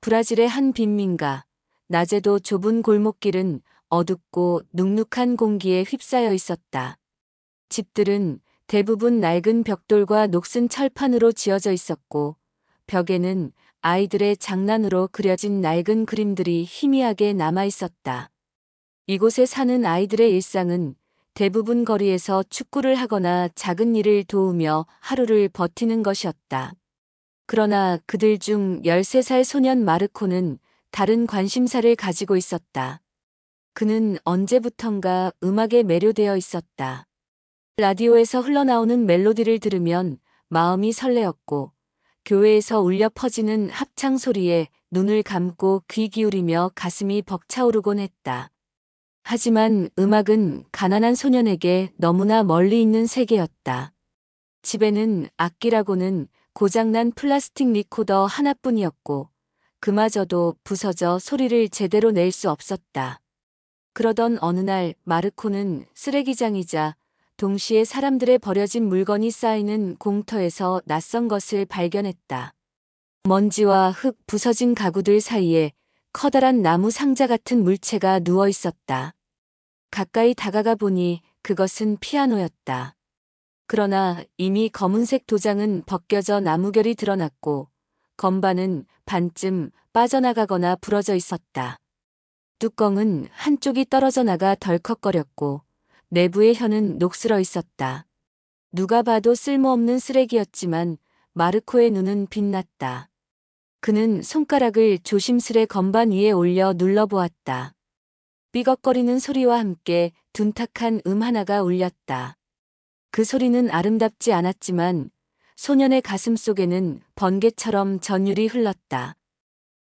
브라질의 한 빈민가. 낮에도 좁은 골목길은 어둡고 눅눅한 공기에 휩싸여 있었다. 집들은 대부분 낡은 벽돌과 녹슨 철판으로 지어져 있었고, 벽에는 아이들의 장난으로 그려진 낡은 그림들이 희미하게 남아 있었다. 이곳에 사는 아이들의 일상은 대부분 거리에서 축구를 하거나 작은 일을 도우며 하루를 버티는 것이었다. 그러나 그들 중 13살 소년 마르코는 다른 관심사를 가지고 있었다. 그는 언제부턴가 음악에 매료되어 있었다. 라디오에서 흘러나오는 멜로디를 들으면 마음이 설레었고, 교회에서 울려 퍼지는 합창 소리에 눈을 감고 귀 기울이며 가슴이 벅차오르곤 했다. 하지만 음악은 가난한 소년에게 너무나 멀리 있는 세계였다. 집에는 악기라고는 고장난 플라스틱 리코더 하나뿐이었고, 그마저도 부서져 소리를 제대로 낼 수 없었다. 그러던 어느 날 마르코는 쓰레기장이자 동시에 사람들의 버려진 물건이 쌓이는 공터에서 낯선 것을 발견했다. 먼지와 흙 부서진 가구들 사이에 커다란 나무 상자 같은 물체가 누워 있었다. 가까이 다가가 보니 그것은 피아노였다. 그러나 이미 검은색 도장은 벗겨져 나무결이 드러났고, 건반은 반쯤 빠져나가거나 부러져 있었다. 뚜껑은 한쪽이 떨어져 나가 덜컥거렸고, 내부의 혀는 녹슬어 있었다. 누가 봐도 쓸모없는 쓰레기였지만 마르코의 눈은 빛났다. 그는 손가락을 조심스레 건반 위에 올려 눌러보았다. 삐걱거리는 소리와 함께 둔탁한 하나가 울렸다. 그 소리는 아름답지 않았지만 소년의 가슴 속에는 번개처럼 전율이 흘렀다.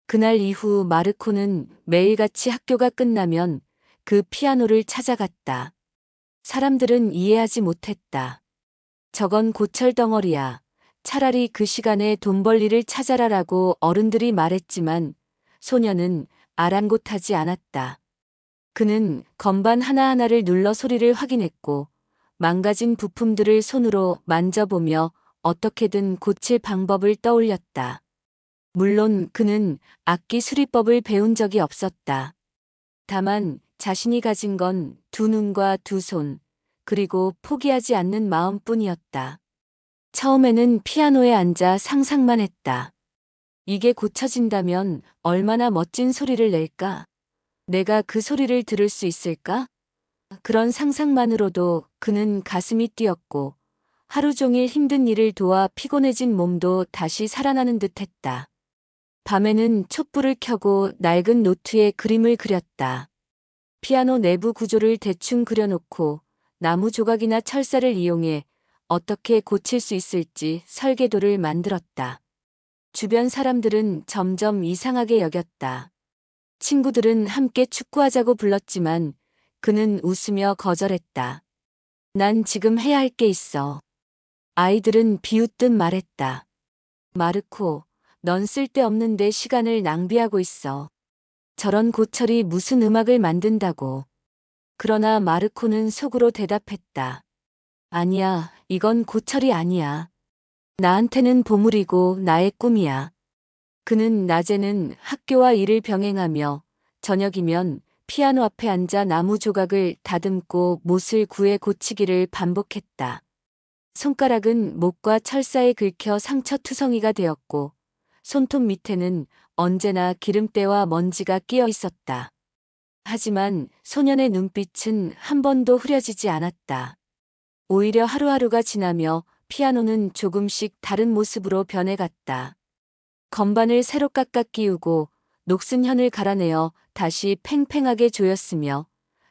그날 이후 마르코는 매일같이 학교가 끝나면 그 피아노를 찾아갔다. 사람들은 이해하지 못했다. 저건 고철 덩어리야. 차라리 그 시간에 돈 벌 일을 찾아라라고 어른들이 말했지만 소년은 아랑곳하지 않았다. 그는 건반 하나하나를 눌러 소리를 확인했고, 망가진 부품들을 손으로 만져보며 어떻게든 고칠 방법을 떠올렸다. 물론 그는 악기 수리법을 배운 적이 없었다. 다만 자신이 가진 건 두 눈과 두 손, 그리고 포기하지 않는 마음뿐이었다. 처음에는 피아노에 앉아 상상만 했다. 이게 고쳐진다면 얼마나 멋진 소리를 낼까? 내가 그 소리를 들을 수 있을까? 그런 상상만으로도 그는 가슴이 뛰었고, 하루 종일 힘든 일을 도와 피곤해진 몸도 다시 살아나는 듯했다. 밤에는 촛불을 켜고 낡은 노트에 그림을 그렸다. 피아노 내부 구조를 대충 그려놓고 나무 조각이나 철사를 이용해 어떻게 고칠 수 있을지 설계도를 만들었다. 주변 사람들은 점점 이상하게 여겼다. 친구들은 함께 축구하자고 불렀지만 그는 웃으며 거절했다. 난 지금 해야 할 게 있어. 아이들은 비웃듯 말했다. 마르코, 넌 쓸데없는데 시간을 낭비하고 있어. 저런 고철이 무슨 음악을 만든다고. 그러나 마르코는 속으로 대답했다. 아니야, 이건 고철이 아니야. 나한테는 보물이고 나의 꿈이야. 그는 낮에는 학교와 일을 병행하며 저녁이면 피아노 앞에 앉아 나무 조각을 다듬고 못을 구해 고치기를 반복했다. 손가락은 목과 철사에 긁혀 상처투성이가 되었고, 손톱 밑에는 언제나 기름때와 먼지가 끼어 있었다. 하지만 소년의 눈빛은 한 번도 흐려지지 않았다. 오히려 하루하루가 지나며 피아노는 조금씩 다른 모습으로 변해갔다. 건반을 새로 깎아 끼우고 녹슨 현을 갈아내어 다시 팽팽하게 조였으며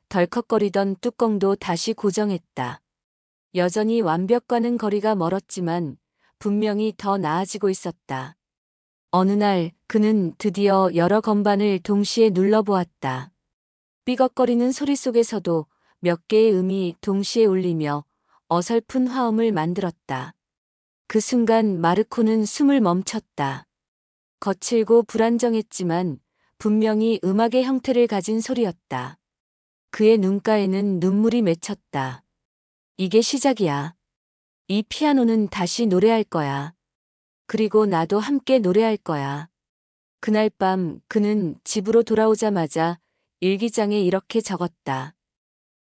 덜컥거리던 뚜껑도 다시 고정했다. 여전히 완벽과는 거리가 멀었지만 분명히 더 나아지고 있었다. 어느 날 그는 드디어 여러 건반을 동시에 눌러보았다. 삐걱거리는 소리 속에서도 몇 개의 음이 동시에 울리며 어설픈 화음을 만들었다. 그 순간 마르코는 숨을 멈췄다. 거칠고 불안정했지만 분명히 음악의 형태를 가진 소리였다. 그의 눈가에는 눈물이 맺혔다. 이게 시작이야. 이 피아노는 다시 노래할 거야. 그리고 나도 함께 노래할 거야. 그날 밤 그는 집으로 돌아오자마자 일기장에 이렇게 적었다.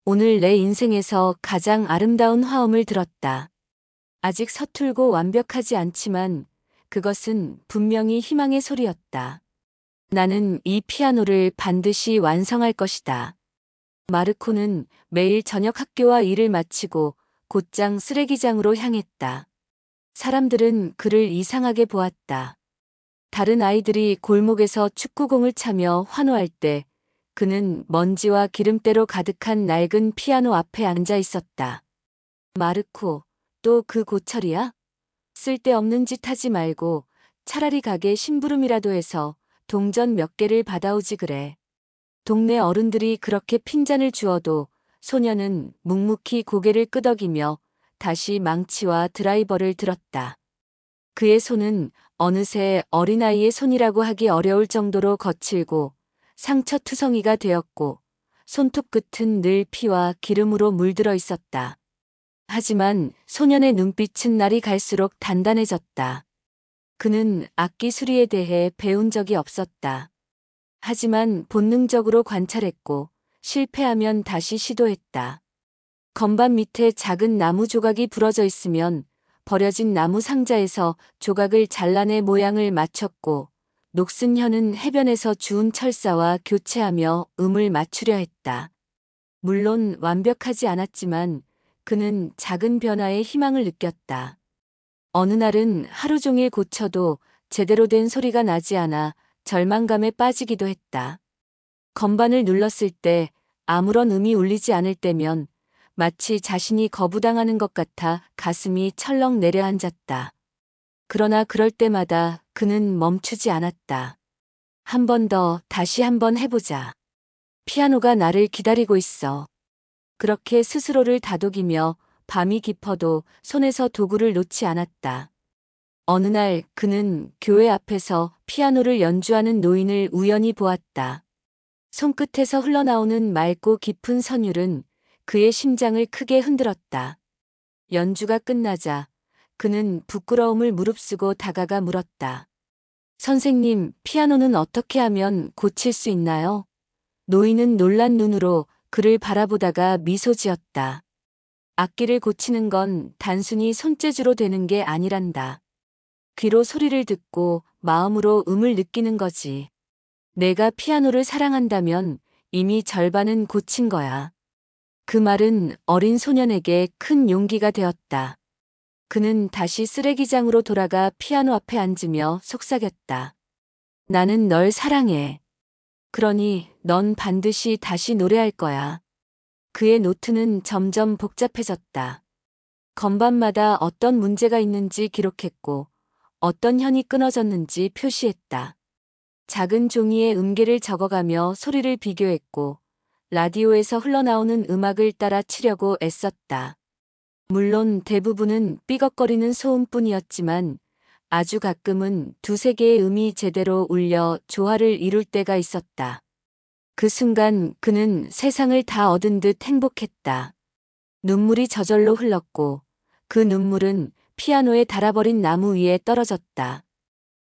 오늘 내 인생에서 가장 아름다운 화음을 들었다. 아직 서툴고 완벽하지 않지만 그것은 분명히 희망의 소리였다. 나는 이 피아노를 반드시 완성할 것이다. 마르코는 매일 저녁 학교와 일을 마치고 곧장 쓰레기장으로 향했다. 사람들은 그를 이상하게 보았다. 다른 아이들이 골목에서 축구공을 차며 환호할 때 그는 먼지와 기름때로 가득한 낡은 피아노 앞에 앉아 있었다. 마르코, 또 그 고철이야? 쓸데없는 짓 하지 말고 차라리 가게 심부름이라도 해서 동전 몇 개를 받아오지 그래. 동네 어른들이 그렇게 핀잔을 주어도 소녀는 묵묵히 고개를 끄덕이며 다시 망치와 드라이버를 들었다. 그의 손은 어느새 어린아이의 손이라고 하기 어려울 정도로 거칠고 상처투성이가 되었고 손톱 끝은 늘 피와 기름으로 물들어 있었다. 하지만 소년의 눈빛은 날이 갈수록 단단해졌다. 그는 악기 수리에 대해 배운 적이 없었다. 하지만 본능적으로 관찰했고 실패하면 다시 시도했다. 건반 밑에 작은 나무 조각이 부러져 있으면 버려진 나무 상자에서 조각을 잘라내 모양을 맞췄고 녹슨 혀는 해변에서 주운 철사와 교체하며 음을 맞추려 했다. 물론 완벽하지 않았지만 그는 작은 변화에 희망을 느꼈다. 어느 날은 하루 종일 고쳐도 제대로 된 소리가 나지 않아 절망감에 빠지기도 했다. 건반을 눌렀을 때 아무런 음이 울리지 않을 때면 마치 자신이 거부당하는 것 같아 가슴이 철렁 내려앉았다. 그러나 그럴 때마다 그는 멈추지 않았다. 한 번 더, 다시 한 번 해보자. 피아노가 나를 기다리고 있어. 그렇게 스스로를 다독이며 밤이 깊어도 손에서 도구를 놓지 않았다. 어느 날 그는 교회 앞에서 피아노를 연주하는 노인을 우연히 보았다. 손끝에서 흘러나오는 맑고 깊은 선율은 그의 심장을 크게 흔들었다. 연주가 끝나자 그는 부끄러움을 무릅쓰고 다가가 물었다. 선생님, 피아노는 어떻게 하면 고칠 수 있나요? 노인은 놀란 눈으로 그를 바라보다가 미소 지었다. 악기를 고치는 건 단순히 손재주로 되는 게 아니란다. 귀로 소리를 듣고 마음으로 음을 느끼는 거지. 내가 피아노를 사랑한다면 이미 절반은 고친 거야. 그 말은 어린 소년에게 큰 용기가 되었다. 그는 다시 쓰레기장으로 돌아가 피아노 앞에 앉으며 속삭였다. 나는 널 사랑해. 그러니 넌 반드시 다시 노래할 거야. 그의 노트는 점점 복잡해졌다. 건반마다 어떤 문제가 있는지 기록했고 어떤 현이 끊어졌는지 표시했다. 작은 종이에 음계를 적어가며 소리를 비교했고 라디오에서 흘러나오는 음악을 따라 치려고 애썼다. 물론 대부분은 삐걱거리는 소음뿐이었지만 아주 가끔은 두세 개의 음이 제대로 울려 조화를 이룰 때가 있었다. 그 순간 그는 세상을 다 얻은 듯 행복했다. 눈물이 저절로 흘렀고 그 눈물은 피아노에 달아버린 나무 위에 떨어졌다.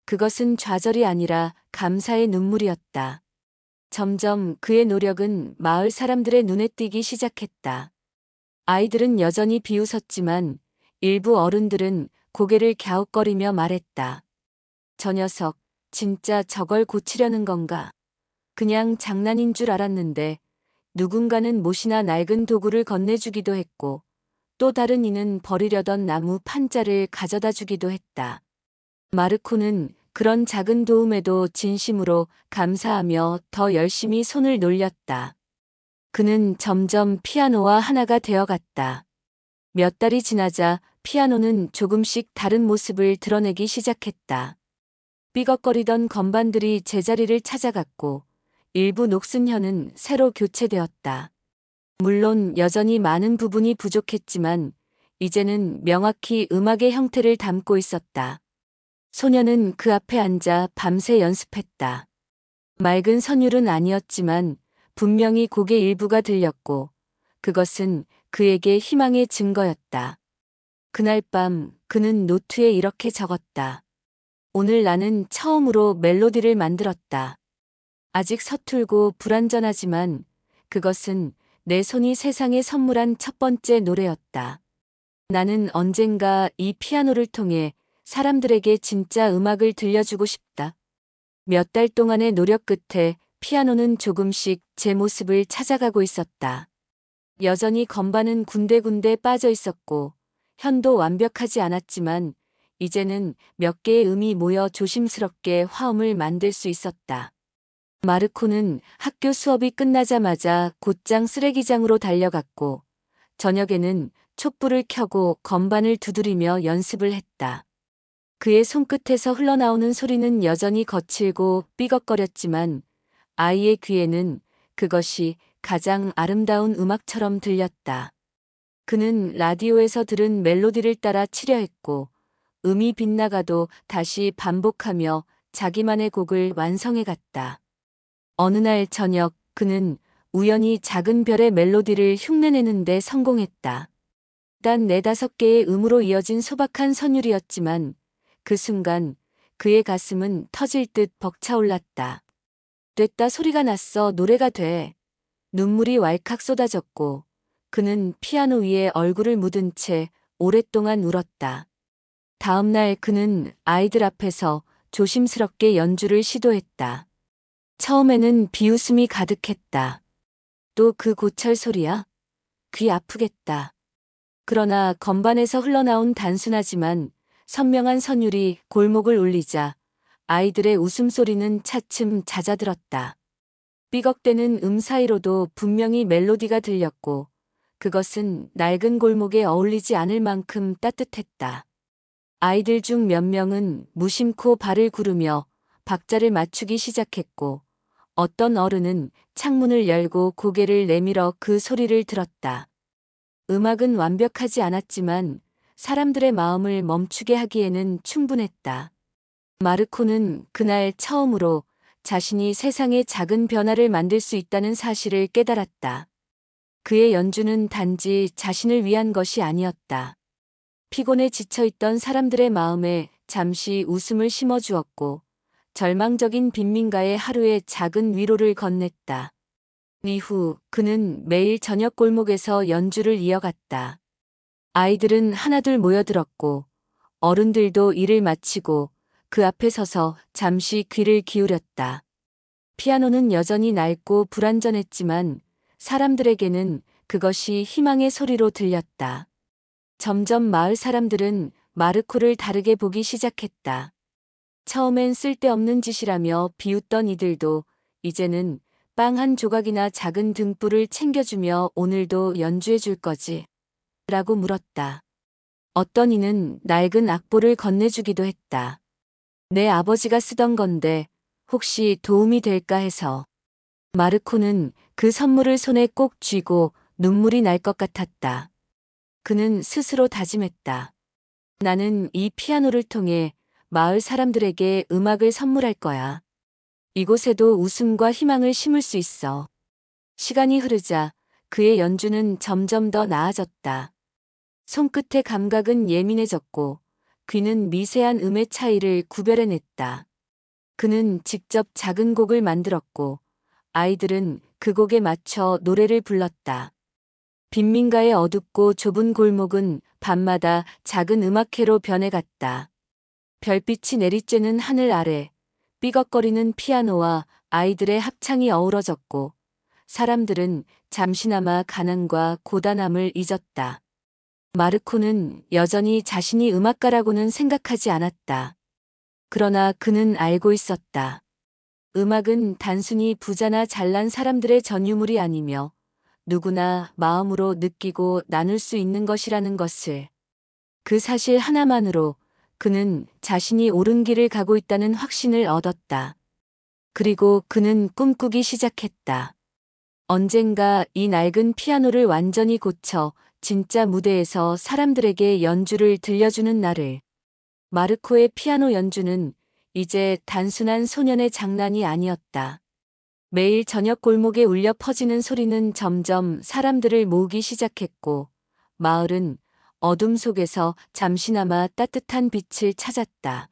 그것은 좌절이 아니라 감사의 눈물이었다. 점점 그의 노력은 마을 사람들의 눈에 띄기 시작했다. 아이들은 여전히 비웃었지만 일부 어른들은 고개를 갸웃거리며 말했다. 저 녀석, 진짜 저걸 고치려는 건가? 그냥 장난인 줄 알았는데 누군가는 못이나 낡은 도구를 건네주기도 했고 또 다른 이는 버리려던 나무 판자를 가져다 주기도 했다. 마르코는 그런 작은 도움에도 진심으로 감사하며 더 열심히 손을 놀렸다. 그는 점점 피아노와 하나가 되어갔다. 몇 달이 지나자 피아노는 조금씩 다른 모습을 드러내기 시작했다. 삐걱거리던 건반들이 제자리를 찾아갔고 일부 녹슨 혀는 새로 교체되었다. 물론 여전히 많은 부분이 부족했지만 이제는 명확히 음악의 형태를 담고 있었다. 소녀는 그 앞에 앉아 밤새 연습했다. 맑은 선율은 아니었지만 분명히 곡의 일부가 들렸고 그것은 그에게 희망의 증거였다. 그날 밤 그는 노트에 이렇게 적었다. 오늘 나는 처음으로 멜로디를 만들었다. 아직 서툴고 불완전하지만 그것은 내 손이 세상에 선물한 첫 번째 노래였다. 나는 언젠가 이 피아노를 통해 사람들에게 진짜 음악을 들려주고 싶다. 몇 달 동안의 노력 끝에 피아노는 조금씩 제 모습을 찾아가고 있었다. 여전히 건반은 군데군데 빠져 있었고, 현도 완벽하지 않았지만, 이제는 몇 개의 음이 모여 조심스럽게 화음을 만들 수 있었다. 마르코는 학교 수업이 끝나자마자 곧장 쓰레기장으로 달려갔고, 저녁에는 촛불을 켜고 건반을 두드리며 연습을 했다. 그의 손끝에서 흘러나오는 소리는 여전히 거칠고 삐걱거렸지만 아이의 귀에는 그것이 가장 아름다운 음악처럼 들렸다. 그는 라디오에서 들은 멜로디를 따라 치려 했고 음이 빗나가도 다시 반복하며 자기만의 곡을 완성해 갔다. 어느 날 저녁 그는 우연히 작은 별의 멜로디를 흉내내는데 성공했다. 단 4-5개의 음으로 이어진 소박한 선율이었지만 그 순간 그의 가슴은 터질 듯 벅차올랐다. 됐다 소리가 났어 노래가 돼. 눈물이 왈칵 쏟아졌고 그는 피아노 위에 얼굴을 묻은 채 오랫동안 울었다. 다음 날 그는 아이들 앞에서 조심스럽게 연주를 시도했다. 처음에는 비웃음이 가득했다. 또 그 고철 소리야? 귀 아프겠다. 그러나 건반에서 흘러나온 단순하지만 선명한 선율이 골목을 울리자 아이들의 웃음소리는 차츰 잦아들었다. 삐걱대는 음 사이로도 분명히 멜로디가 들렸고 그것은 낡은 골목에 어울리지 않을 만큼 따뜻했다. 아이들 중 몇 명은 무심코 발을 구르며 박자를 맞추기 시작했고 어떤 어른은 창문을 열고 고개를 내밀어 그 소리를 들었다. 음악은 완벽하지 않았지만 사람들의 마음을 멈추게 하기에는 충분했다. 마르코는 그날 처음으로 자신이 세상에 작은 변화를 만들 수 있다는 사실을 깨달았다. 그의 연주는 단지 자신을 위한 것이 아니었다. 피곤에 지쳐있던 사람들의 마음에 잠시 웃음을 심어주었고 절망적인 빈민가의 하루의 작은 위로를 건넸다. 이후 그는 매일 저녁 골목에서 연주를 이어갔다. 아이들은 하나둘 모여들었고 어른들도 일을 마치고 그 앞에 서서 잠시 귀를 기울였다. 피아노는 여전히 낡고 불완전했지만 사람들에게는 그것이 희망의 소리로 들렸다. 점점 마을 사람들은 마르코를 다르게 보기 시작했다. 처음엔 쓸데없는 짓이라며 비웃던 이들도 이제는 빵 한 조각이나 작은 등불을 챙겨주며 오늘도 연주해 줄 거지? 라고 물었다. 어떤 이는 낡은 악보를 건네주기도 했다. 내 아버지가 쓰던 건데 혹시 도움이 될까 해서. 마르코는 그 선물을 손에 꼭 쥐고 눈물이 날 것 같았다. 그는 스스로 다짐했다. 나는 이 피아노를 통해 마을 사람들에게 음악을 선물할 거야. 이곳에도 웃음과 희망을 심을 수 있어. 시간이 흐르자 그의 연주는 점점 더 나아졌다. 손끝의 감각은 예민해졌고 귀는 미세한 음의 차이를 구별해냈다. 그는 직접 작은 곡을 만들었고 아이들은 그 곡에 맞춰 노래를 불렀다. 빈민가의 어둡고 좁은 골목은 밤마다 작은 음악회로 변해갔다. 별빛이 내리쬐는 하늘 아래 삐걱거리는 피아노와 아이들의 합창이 어우러졌고 사람들은 잠시나마 가난과 고단함을 잊었다. 마르코는 여전히 자신이 음악가라고는 생각하지 않았다. 그러나 그는 알고 있었다. 음악은 단순히 부자나 잘난 사람들의 전유물이 아니며 누구나 마음으로 느끼고 나눌 수 있는 것이라는 것을. 그 사실 하나만으로 그는 자신이 옳은 길을 가고 있다는 확신을 얻었다. 그리고 그는 꿈꾸기 시작했다. 언젠가 이 낡은 피아노를 완전히 고쳐 진짜 무대에서 사람들에게 연주를 들려주는 날을. 마르코의 피아노 연주는 이제 단순한 소년의 장난이 아니었다. 매일 저녁 골목에 울려 퍼지는 소리는 점점 사람들을 모으기 시작했고 마을은 어둠 속에서 잠시나마 따뜻한 빛을 찾았다.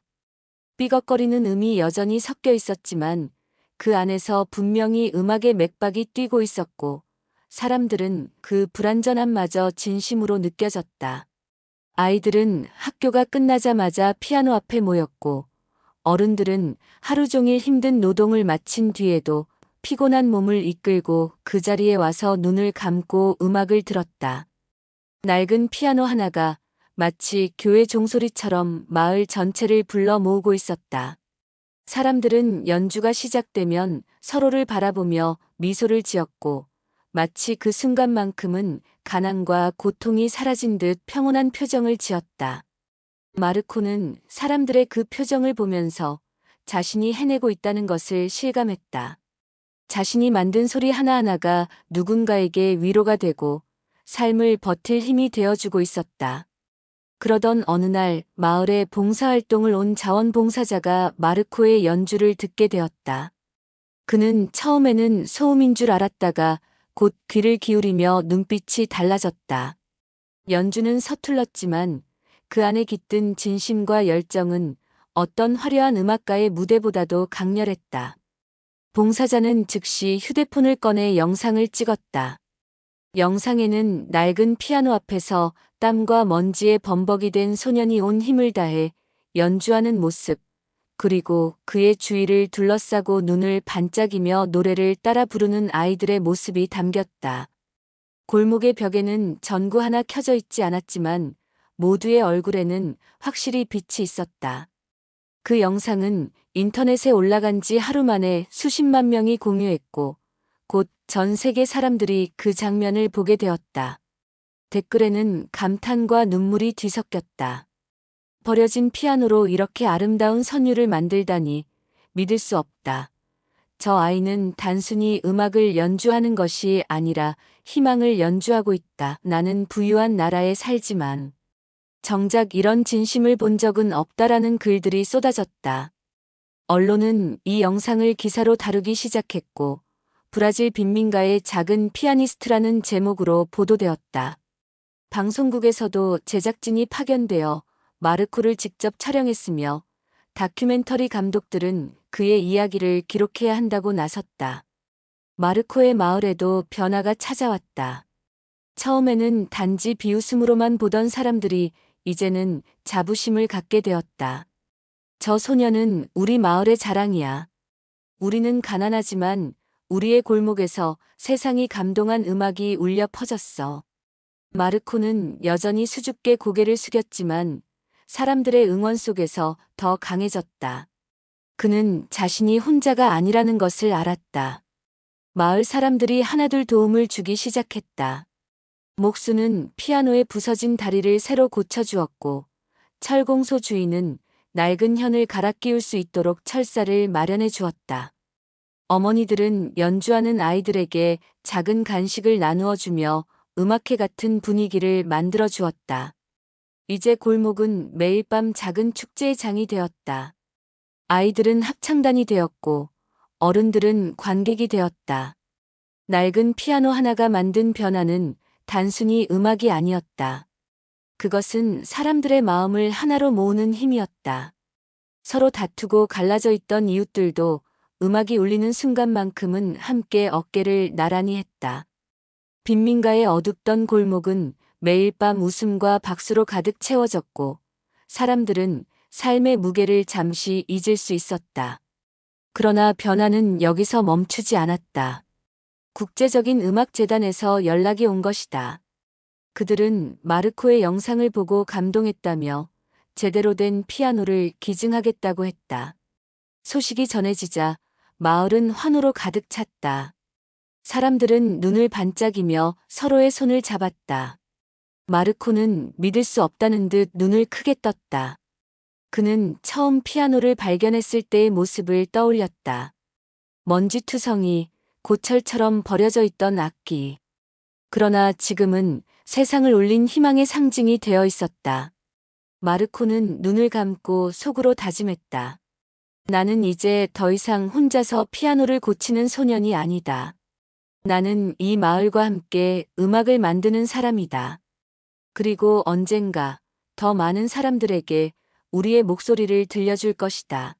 삐걱거리는 음이 여전히 섞여 있었지만 그 안에서 분명히 음악의 맥박이 뛰고 있었고 사람들은 그 불완전함마저 진심으로 느껴졌다. 아이들은 학교가 끝나자마자 피아노 앞에 모였고 어른들은 하루 종일 힘든 노동을 마친 뒤에도 피곤한 몸을 이끌고 그 자리에 와서 눈을 감고 음악을 들었다. 낡은 피아노 하나가 마치 교회 종소리처럼 마을 전체를 불러 모으고 있었다. 사람들은 연주가 시작되면 서로를 바라보며 미소를 지었고 마치 그 순간만큼은 가난과 고통이 사라진 듯 평온한 표정을 지었다. 마르코는 사람들의 그 표정을 보면서 자신이 해내고 있다는 것을 실감했다. 자신이 만든 소리 하나하나가 누군가에게 위로가 되고 삶을 버틸 힘이 되어주고 있었다. 그러던 어느 날 마을에 봉사활동을 온 자원봉사자가 마르코의 연주를 듣게 되었다. 그는 처음에는 소음인 줄 알았다가 곧 귀를 기울이며 눈빛이 달라졌다. 연주는 서툴렀지만 그 안에 깃든 진심과 열정은 어떤 화려한 음악가의 무대보다도 강렬했다. 봉사자는 즉시 휴대폰을 꺼내 영상을 찍었다. 영상에는 낡은 피아노 앞에서 땀과 먼지에 범벅이 된 소년이 온 힘을 다해 연주하는 모습, 그리고 그의 주위를 둘러싸고 눈을 반짝이며 노래를 따라 부르는 아이들의 모습이 담겼다. 골목의 벽에는 전구 하나 켜져 있지 않았지만 모두의 얼굴에는 확실히 빛이 있었다. 그 영상은 인터넷에 올라간 지 하루 만에 수십만 명이 공유했고 곧 전 세계 사람들이 그 장면을 보게 되었다. 댓글에는 감탄과 눈물이 뒤섞였다. 버려진 피아노로 이렇게 아름다운 선율을 만들다니 믿을 수 없다. 저 아이는 단순히 음악을 연주하는 것이 아니라 희망을 연주하고 있다. 나는 부유한 나라에 살지만 정작 이런 진심을 본 적은 없다라는 글들이 쏟아졌다. 언론은 이 영상을 기사로 다루기 시작했고 브라질 빈민가의 작은 피아니스트라는 제목으로 보도되었다. 방송국에서도 제작진이 파견되어 마르코를 직접 촬영했으며 다큐멘터리 감독들은 그의 이야기를 기록해야 한다고 나섰다. 마르코의 마을에도 변화가 찾아왔다. 처음에는 단지 비웃음으로만 보던 사람들이 이제는 자부심을 갖게 되었다. 저 소녀는 우리 마을의 자랑이야. 우리는 가난하지만 우리의 골목에서 세상이 감동한 음악이 울려 퍼졌어. 마르코는 여전히 수줍게 고개를 숙였지만 사람들의 응원 속에서 더 강해졌다. 그는 자신이 혼자가 아니라는 것을 알았다. 마을 사람들이 하나둘 도움을 주기 시작했다. 목수는 피아노의 부서진 다리를 새로 고쳐주었고 철공소 주인은 낡은 현을 갈아 끼울 수 있도록 철사를 마련해 주었다. 어머니들은 연주하는 아이들에게 작은 간식을 나누어 주며 음악회 같은 분위기를 만들어 주었다. 이제 골목은 매일 밤 작은 축제의 장이 되었다. 아이들은 합창단이 되었고 어른들은 관객이 되었다. 낡은 피아노 하나가 만든 변화는 단순히 음악이 아니었다. 그것은 사람들의 마음을 하나로 모으는 힘이었다. 서로 다투고 갈라져 있던 이웃들도 음악이 울리는 순간만큼은 함께 어깨를 나란히 했다. 빈민가의 어둡던 골목은 매일 밤 웃음과 박수로 가득 채워졌고 사람들은 삶의 무게를 잠시 잊을 수 있었다. 그러나 변화는 여기서 멈추지 않았다. 국제적인 음악재단에서 연락이 온 것이다. 그들은 마르코의 영상을 보고 감동했다며 제대로 된 피아노를 기증하겠다고 했다. 소식이 전해지자 마을은 환호로 가득 찼다. 사람들은 눈을 반짝이며 서로의 손을 잡았다. 마르코는 믿을 수 없다는 듯 눈을 크게 떴다. 그는 처음 피아노를 발견했을 때의 모습을 떠올렸다. 먼지투성이, 고철처럼 버려져 있던 악기. 그러나 지금은 세상을 울린 희망의 상징이 되어 있었다. 마르코는 눈을 감고 속으로 다짐했다. 나는 이제 더 이상 혼자서 피아노를 고치는 소년이 아니다. 나는 이 마을과 함께 음악을 만드는 사람이다. 그리고 언젠가 더 많은 사람들에게 우리의 목소리를 들려줄 것이다.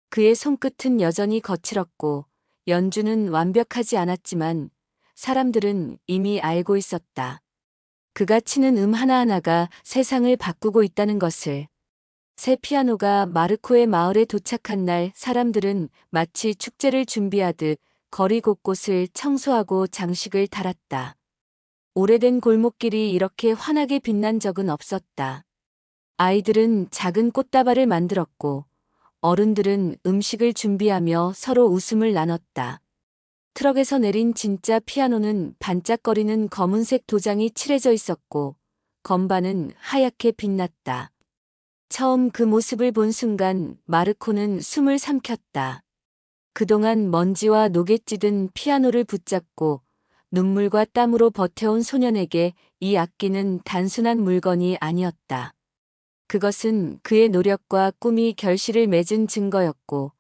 그의 손끝은 여전히 거칠었고 연주는 완벽하지 않았지만 사람들은 이미 알고 있었다. 그가 치는 하나하나가 세상을 바꾸고 있다는 것을. 새 피아노가 마르코의 마을에 도착한 날 사람들은 마치 축제를 준비하듯 거리 곳곳을 청소하고 장식을 달았다. 오래된 골목길이 이렇게 환하게 빛난 적은 없었다. 아이들은 작은 꽃다발을 만들었고 어른들은 음식을 준비하며 서로 웃음을 나눴다. 트럭에서 내린 진짜 피아노는 반짝거리는 검은색 도장이 칠해져 있었고 건반은 하얗게 빛났다. 처음 그 모습을 본 순간 마르코는 숨을 삼켰다. 그동안 먼지와 녹에 찌든 피아노를 붙잡고 눈물과 땀으로 버텨온 소년에게 이 악기는 단순한 물건이 아니었다. 그것은 그의 노력과 꿈이 결실을 맺은 증거였고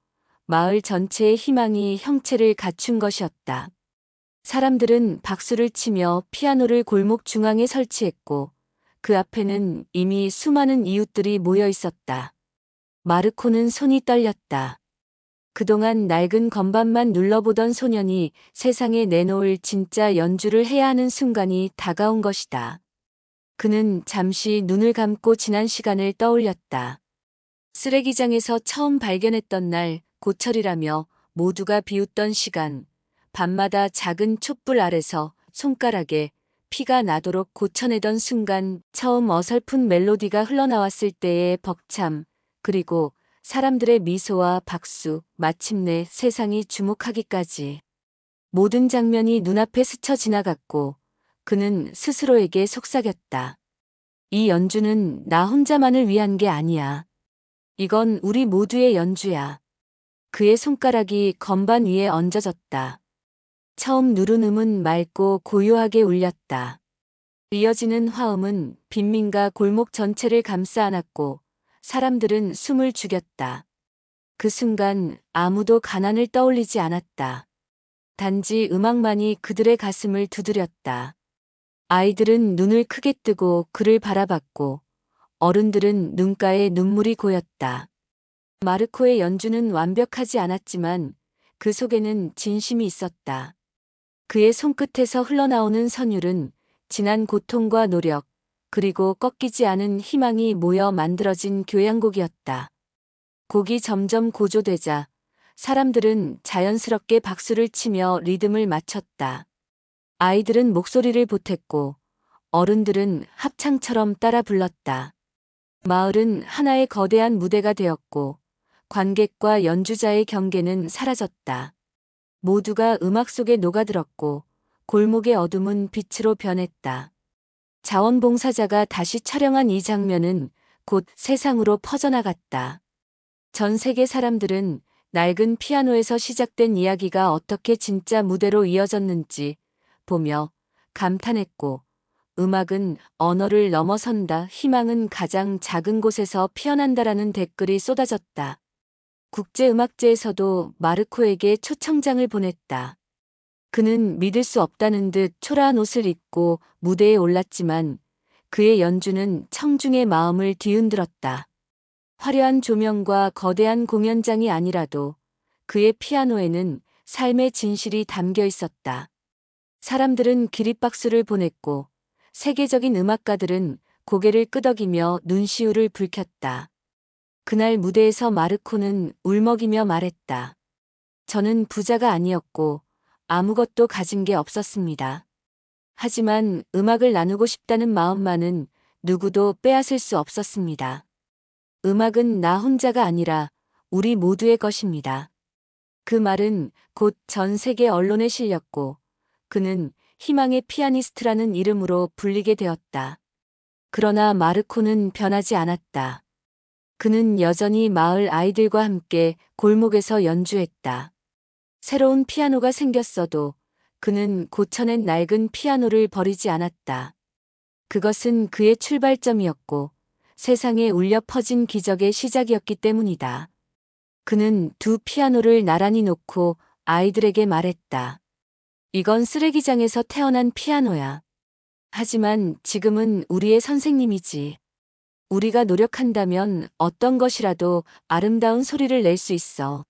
마을 전체의 희망이 형체를 갖춘 것이었다. 사람들은 박수를 치며 피아노를 골목 중앙에 설치했고 그 앞에는 이미 수많은 이웃들이 모여 있었다. 마르코는 손이 떨렸다. 그동안 낡은 건반만 눌러보던 소년이 세상에 내놓을 진짜 연주를 해야 하는 순간이 다가온 것이다. 그는 잠시 눈을 감고 지난 시간을 떠올렸다. 쓰레기장에서 처음 발견했던 날, 고철이라며 모두가 비웃던 시간, 밤마다 작은 촛불 아래서 손가락에 피가 나도록 고쳐내던 순간, 처음 어설픈 멜로디가 흘러나왔을 때의 벅참, 그리고 사람들의 미소와 박수, 마침내 세상이 주목하기까지. 모든 장면이 눈앞에 스쳐 지나갔고 그는 스스로에게 속삭였다. 이 연주는 나 혼자만을 위한 게 아니야. 이건 우리 모두의 연주야. 그의 손가락이 건반 위에 얹어졌다. 처음 누른 음은 맑고 고요하게 울렸다. 이어지는 화음은 빈민가 골목 전체를 감싸 안았고 사람들은 숨을 죽였다. 그 순간 아무도 가난을 떠올리지 않았다. 단지 음악만이 그들의 가슴을 두드렸다. 아이들은 눈을 크게 뜨고 그를 바라봤고 어른들은 눈가에 눈물이 고였다. 마르코의 연주는 완벽하지 않았지만 그 속에는 진심이 있었다. 그의 손끝에서 흘러나오는 선율은 지난 고통과 노력, 그리고 꺾이지 않은 희망이 모여 만들어진 교향곡이었다. 곡이 점점 고조되자 사람들은 자연스럽게 박수를 치며 리듬을 맞췄다. 아이들은 목소리를 보탰고 어른들은 합창처럼 따라 불렀다. 마을은 하나의 거대한 무대가 되었고 관객과 연주자의 경계는 사라졌다. 모두가 음악 속에 녹아들었고 골목의 어둠은 빛으로 변했다. 자원봉사자가 다시 촬영한 이 장면은 곧 세상으로 퍼져나갔다. 전 세계 사람들은 낡은 피아노에서 시작된 이야기가 어떻게 진짜 무대로 이어졌는지 보며 감탄했고 음악은 언어를 넘어선다. 희망은 가장 작은 곳에서 피어난다라는 댓글이 쏟아졌다. 국제음악제에서도 마르코에게 초청장을 보냈다. 그는 믿을 수 없다는 듯 초라한 옷을 입고 무대에 올랐지만 그의 연주는 청중의 마음을 뒤흔들었다. 화려한 조명과 거대한 공연장이 아니라도 그의 피아노에는 삶의 진실이 담겨 있었다. 사람들은 기립박수를 보냈고 세계적인 음악가들은 고개를 끄덕이며 눈시울을 붉혔다. 그날 무대에서 마르코는 울먹이며 말했다. 저는 부자가 아니었고 아무것도 가진 게 없었습니다. 하지만 음악을 나누고 싶다는 마음만은 누구도 빼앗을 수 없었습니다. 음악은 나 혼자가 아니라 우리 모두의 것입니다. 그 말은 곧 전 세계 언론에 실렸고 그는 희망의 피아니스트라는 이름으로 불리게 되었다. 그러나 마르코는 변하지 않았다. 그는 여전히 마을 아이들과 함께 골목에서 연주했다. 새로운 피아노가 생겼어도 그는 고쳐낸 낡은 피아노를 버리지 않았다. 그것은 그의 출발점이었고 세상에 울려 퍼진 기적의 시작이었기 때문이다. 그는 두 피아노를 나란히 놓고 아이들에게 말했다. 이건 쓰레기장에서 태어난 피아노야. 하지만 지금은 우리의 선생님이지. 우리가 노력한다면 어떤 것이라도 아름다운 소리를 낼 수 있어.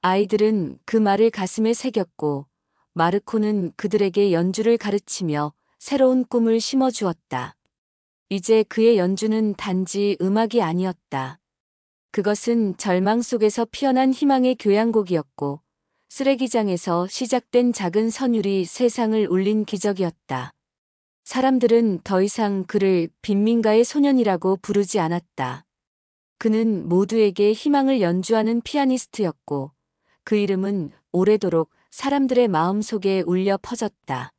아이들은 그 말을 가슴에 새겼고, 마르코는 그들에게 연주를 가르치며 새로운 꿈을 심어주었다. 이제 그의 연주는 단지 음악이 아니었다. 그것은 절망 속에서 피어난 희망의 교향곡이었고, 쓰레기장에서 시작된 작은 선율이 세상을 울린 기적이었다. 사람들은 더 이상 그를 빈민가의 소년이라고 부르지 않았다. 그는 모두에게 희망을 연주하는 피아니스트였고, 그 이름은 오래도록 사람들의 마음속에 울려 퍼졌다.